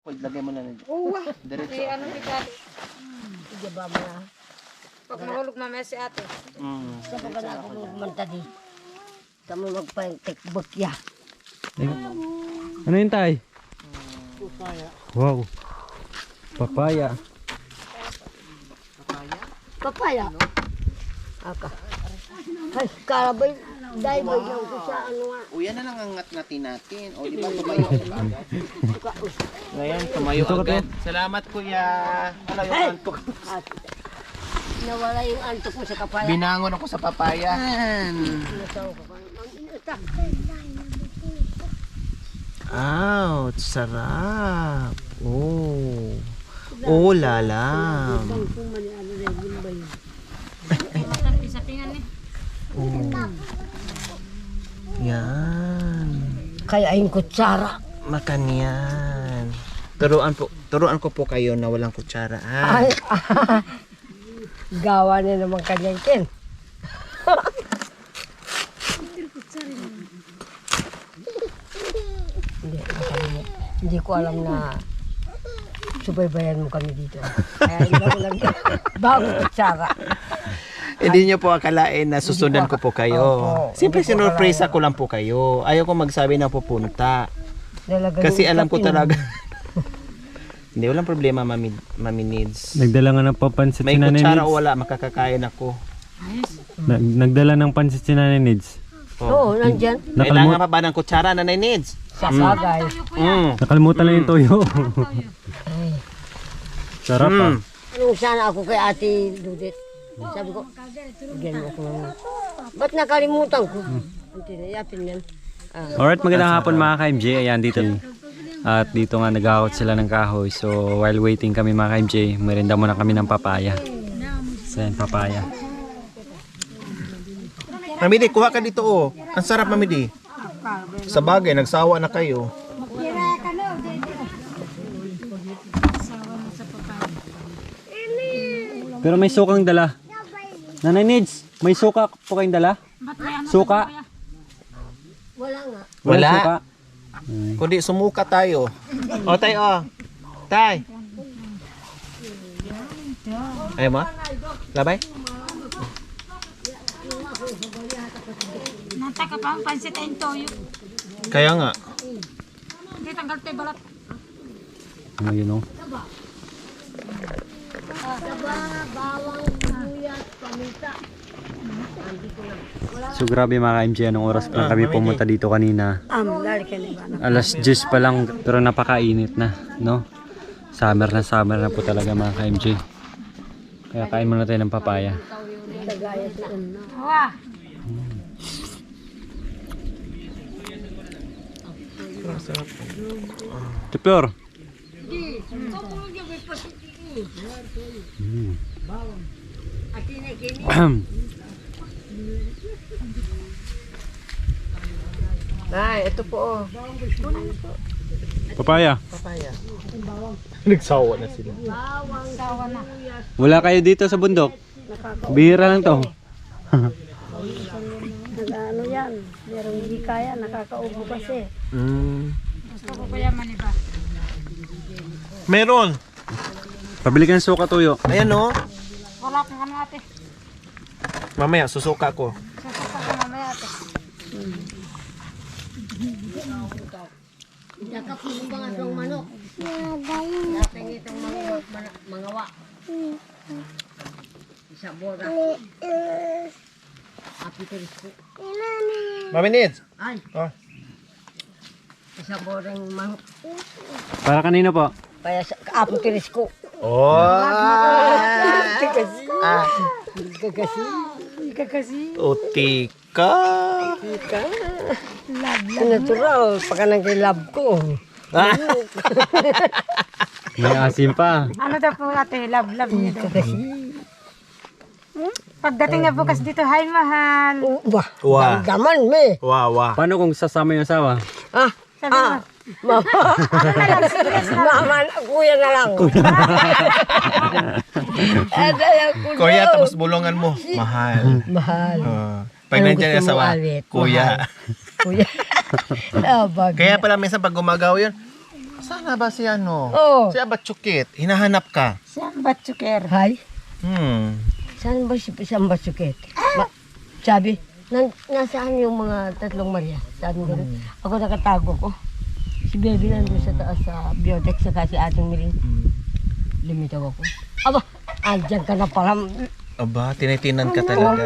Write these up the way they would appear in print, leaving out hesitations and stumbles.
Pwede lagay mo na na dyan. Oo. Diretso. Eh, ano bigat? Sige ba mo na? Pag mahulog mamaya si ate. Sa pag na ako magmanta di. Sa mo magpaintek bakya. Ano yun, tay? Wow. Papaya. Papaya. Aka. Ay, karabay. Dahil ba yung ko sa ano nga. O yan na lang ang ngat-ngatin natin. O di ba tumayo agad? Ngayon, tumayo agad. Salamat kuya. Wala yung antok. At nawala yung antok mo sa kapaya. Binangon ako sa papaya. Nasaw ka pa. Ouch, sarap. Oh. Oh, lalam. Sa pingan ni. Oh. Yan. Kaya yung kutsara. Makan yan. Turuan ko po kayo na walang kutsara. Ay, gawa na naman kanyang kin. Hindi ko alam na subaybayan mo kami dito. Kaya hindi ko lang bago kutsara. Hindi nyo po akalain na susundan ko po kayo. Opo. Siyempre Hindi ko sinurpresa ko lang po kayo. Ayaw ko magsabi na pupunta. Lalagay Kasi yung alam ko sapin. talaga. Hindi, walang problema, Mami Needs. Nagdala nga ng papansit May si Nanay kutsara Nids. o wala, makakakain ako. Nagdala ng pansit si Nanay Nids. Oo, nandyan. Kailangan pa ba ng kutsara, Nanay Needs? Sasagay. Nakalimutan lang yung toyo. Sarap ah. Anong sana ako kay Ate Dudit? Sabi ko, bigyan mo ako ng... Ba't nakalimutan ko? Hindi na, yapin yan. Alright, magandang hapon mga ka-MJ. Ayan dito. At dito nga nag-ahot sila ng kahoy. So while waiting kami mga ka-MJ, merinda muna kami ng papaya. So yan, papaya. Mamidi, kuha ka dito oh. Ang sarap, Mamidi. Sa bagay, nagsawa na kayo. Pero may sukang dala. Nanay Nids, may suka po kayong dala? Suka? Wala nga. Wala. Suka? Kundi sumuka tayo. O, tay, o. Tay. Ayaw mo? Labay? Nata ka pa ang pansit ay toyo. Kaya nga. Hindi tanggal tayo balat. Ano yun o? Bawang, sibuyas, paminta. So grabe mga ka-MJ, anong oras pa lang kami pumunta dito kanina? Lali ka na ba? Alas 10 pa lang pero napakainit na, no? Summer na po talaga mga ka-MJ. Kaya kain muna tayo ng papaya. Tagaya doon na. Wah! Tiplor. Ay, ito po, oh. Papaya. Papaya. Nagsawa na sila. Sawa na. Wala kayo dito sa bundok? Bihira lang to. Ano yan? Meron hindi kaya, nakakaubo kasi. Gusto ko kaya maniba. Meron. Pabili ka ng suka tuyo. Ayan, oh. Wala kang ano ate. Mamaya, susuka ko. Susuka ka mamaya ate. Nakapuno ba nga itong manok? Dating itong mga wa. Isa bora. Apiteris ko. Mami Needs. Ay, Oh. isa borang manok. Para kanino po? Kaya sa apiteris ko. Oh. Ikakasi. Utika. Natural, pagka nag-love ko. May asim pa. Ano daw po ate? Love niya daw. Pagdating niya bukas dito, hi mahal. Wah, Wah. daman me. Wow, wow. Paano kung sasama yung asawa? Ah, Sabi mo, mama. Mama, kuya na lang. Kuya, tapos bulungan mo. Mahal. Mahal. Pag Anong nandiyan yung gusto mo, asawa, Alvin? kuya. Kuya. Ah, bagay. Kaya pala minsan pag gumagaw yun, Sana ba si ano? Oo. Si Abatsukit, hinahanap ka. Saan ba tsuker? Hay. Hmm. Saan ba sukit? Sabi, nasaan yung mga tatlong Maria? Sabi ko, ako nakatago ko. Si Baby nandun sa taas sa Biotex saka si Ating Mirin. Lumitaw ako. Aba, andyan ka na pala. Aba, tinitinan ka talaga.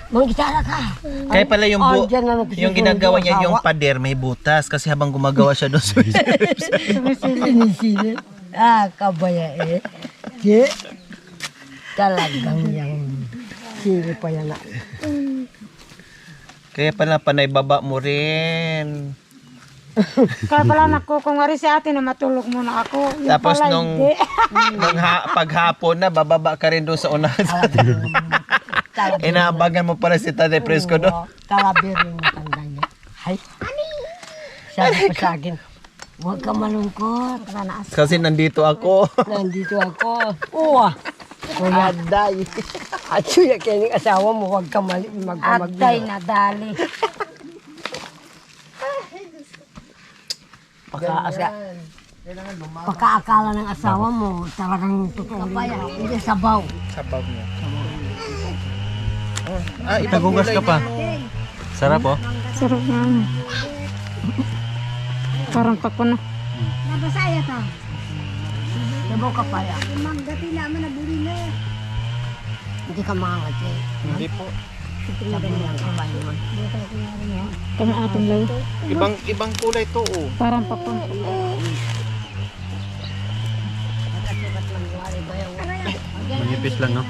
Manggitara ka. Kaya pala yung Andyan na nagsusunod yung ginagawa niya asawa. yung pader may butas kasi habang gumagawa siya doon. Sinisilip. Kabaya eh. Di, talagang yung sili pa yan na. Kaya pala panay baba mo rin. Kaya pala nakukungari si ate na matulog muna ako. Yung Tapos pala nung hindi. paghapon na bababa ka rin doon sa unahan. Inaabagan mo pala si Tatay Fresco doon. Kalabir yung matanda niya. Hay. Sabi pa sa akin, huwag ka malungkot. Kasi nandito ako. Nandito ako. Uwa. Kuya Day. At suya kining asawa mo, huwag ka magpamagdala. Atay na dali. Pagkaakala ng asawa mo, talagang totoo rin. Hindi sabaw. Sabaw niya. Nagugas ka pa. Sarap oh. Sarap na. Parang pakuno. Sabaw ka pa yan. Hindi ka mangangat eh. Hindi po. Sabi niya ang kabayo mo. Kami ating layo. Ibang kulay to oh. Parang pakuno. Manipis lang, no?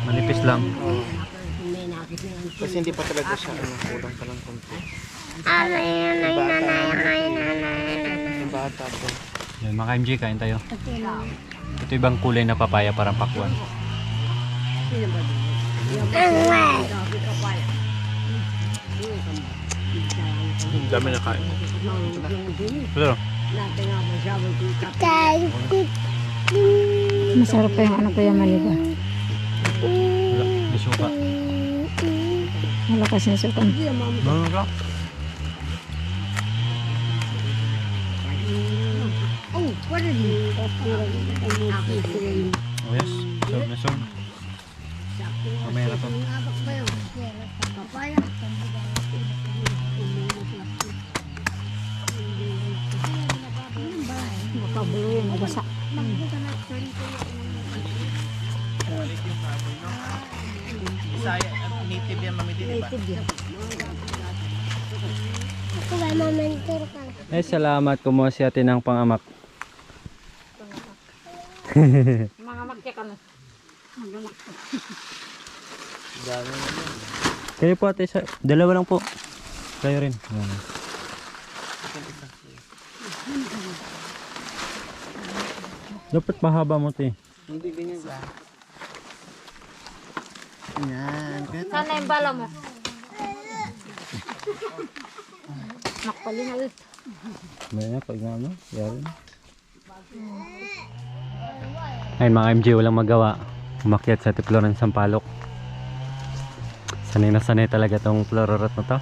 Manipis lang. Kasi hindi pa talaga siya kulang pa lang konti. Yung bata po. Yan, mga MJ, kain tayo. Ito ibang kulay na papaya, parang pakwan. Dami na kain. Pero, Masarap pa yung ano kaya maniba. wala, may suka. Wala kasi sukan. Wala. Oh yes, serve na serve. Mamaya na to. Makabulo yun, nabasa. Bisaya, native yan mamiti, di ba? Eh, salamat. Kumuha si ate ng pangamak. Mga magkya ka na. Kayo po ate, dalawa lang po. Kayo rin. Yan. Dapat mahaba mo ito eh. Hindi ganyan ba? Yan. Sana yung bala mo. Nakpalingal. Maya, pag nga mo, yari na. Ayun mga MJ, walang magawa. Umakyat sa tiplo ng Sampalok. Sanay na sanay talaga tong flororot na to.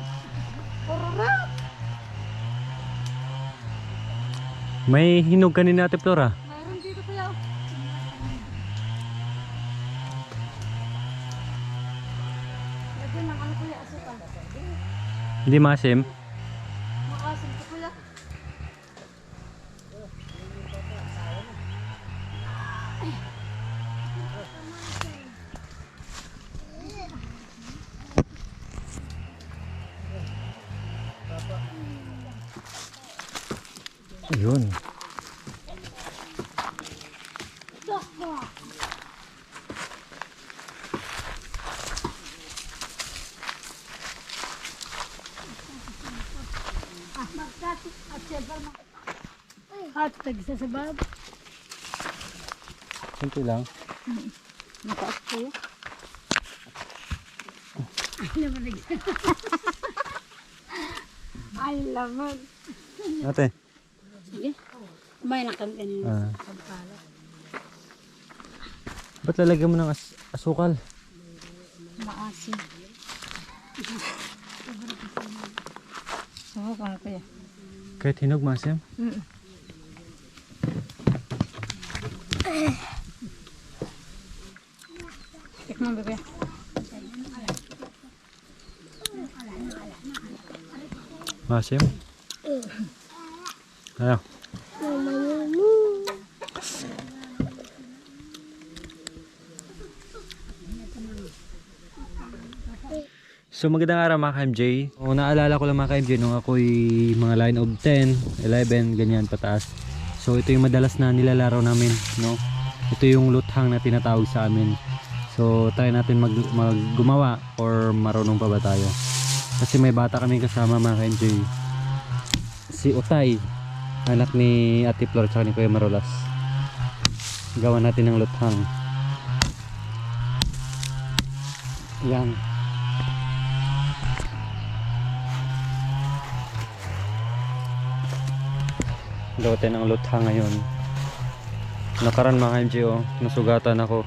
May hinog kanina ate Flora. Mayroon dito kuya. Lagyan ng ano kuya, asukan. Hindi masim. Makasim ko kuya. Ayun. At tagsa sa bab. Simple lang. Nakaas kuya. Ay, laman. Ate. May nakang ganyan. Ba't lalagyan mo ng asukal? Maasim. Subukan kuya. Kahit hinog masim? Tikman, bebe. Masim? Ayo. So magandang araw mga ka-MJ. O, naalala ko lang mga ka-MJ nung ako'y mga line of 10, 11, ganyan pataas. So ito yung madalas na nilalaro namin, no? Ito yung luthang na tinatawag sa amin. So try natin gumawa or marunong pa ba tayo. Kasi may bata kami kasama mga ka-MJ. Si Utay, anak ni Ate Flor at ni Kuya Marolas. Gawa natin ng luthang. Yan. Gawatin ang luthang ngayon. Nakaran mga MJ, oh, nasugatan ako.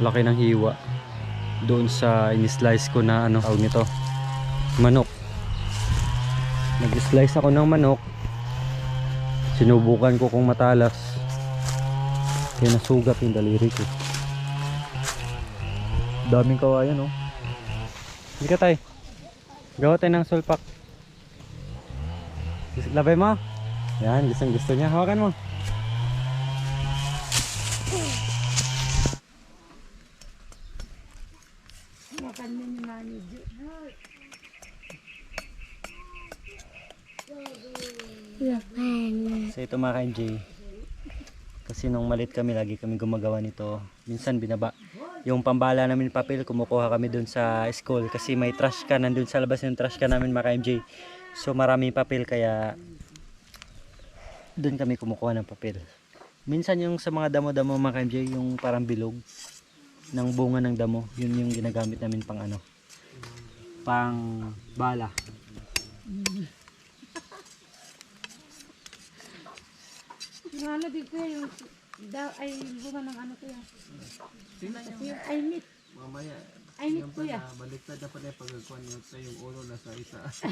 Laki ng hiwa doon sa in-slice ko na ano tawag nito, manok. Nag-slice ako ng manok, sinubukan ko kung matalas, kaya nasugat yung daliri ko. Daming kawayan, oh. Hindi ka tay, gawa tayo ng sulpak. Labay mo. Yan, gusto niya. Hawakan mo. So ito mga ka-MJ, kasi nung malit kami lagi kami gumagawa nito. Minsan binaba yung pambala namin papel, kumukuha kami dun sa school kasi may trash can, nandun sa labas yung trash can namin mga ka-MJ. So maraming papel kaya dun kami kumukuha ng papel. Minsan yung sa mga damo-damo mga ka-MJ, yung parang bilog ng bunga ng damo, yun yung ginagamit namin pang ano, pang bala. Yung ano din ko yung ay bunga ng ano ko yan. Yung ay meat. Mamaya. Ay meat ko yan. Baliktad dapat na pagkakuan yung ulo nasa itaas.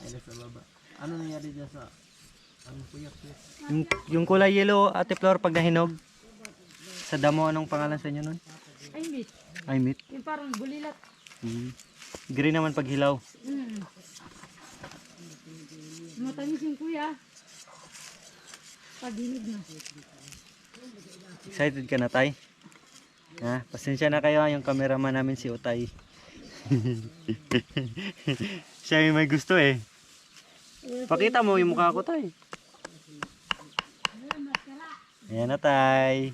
Ay nasa baba. Ano nangyari dyan sa puyak? Yung kulay yellow, Ate Flor, pag nahinog sa damo, anong pangalan sa inyo nun? Ay meat. Ay, meat. Yung parang bulilat. Green naman pag hilaw. Matamis yung kuya. Pag-hinig na. Excited ka na, tay? Ha? Pasensya na kayo, yung cameraman namin si Utay. Siya yung may gusto eh. Pakita mo yung mukha ko, tay. Ayan na, tay.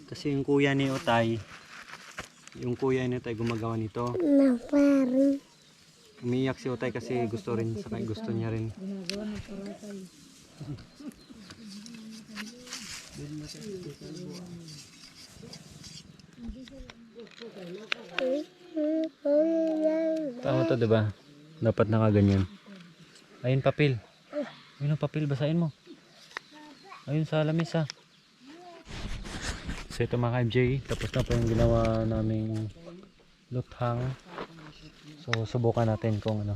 Kasi yung kuya ni Utay, gumagawa nito. Umiiyak si Utay kasi gusto niya rin. Tama to, diba? Dapat nakaganyan. Ayun papel. Ayun ang papel, basahin mo. Ayun sa lamesa. So ito mga MJ, tapos na po yung ginawa naming luthang. So subukan natin kung ano.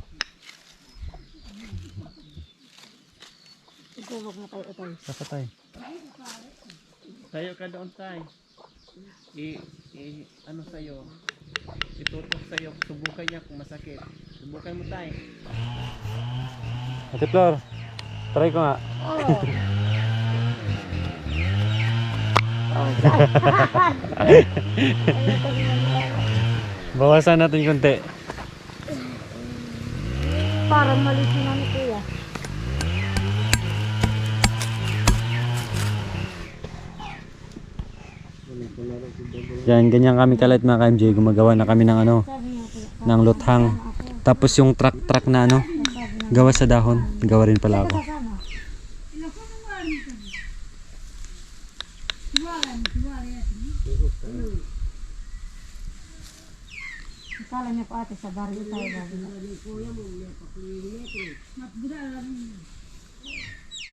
Huwag na tayo tayo. Saka tayo. Tayo ka doon tayo. Ano sa'yo? Itutok sa'yo. Subukan niya kung masakit. Subukan mo tayo. Ate Flor, try ko nga. Bawasan natin konti. Parang malis na ni kuya. Yan, ganyan kami kalit mga ka-MJ. Gumagawa na kami ng ano, ng luthang. Tapos yung truck na ano, gawa sa dahon. Gawa rin pala ako. Kala niya po ate sa baryo tayo.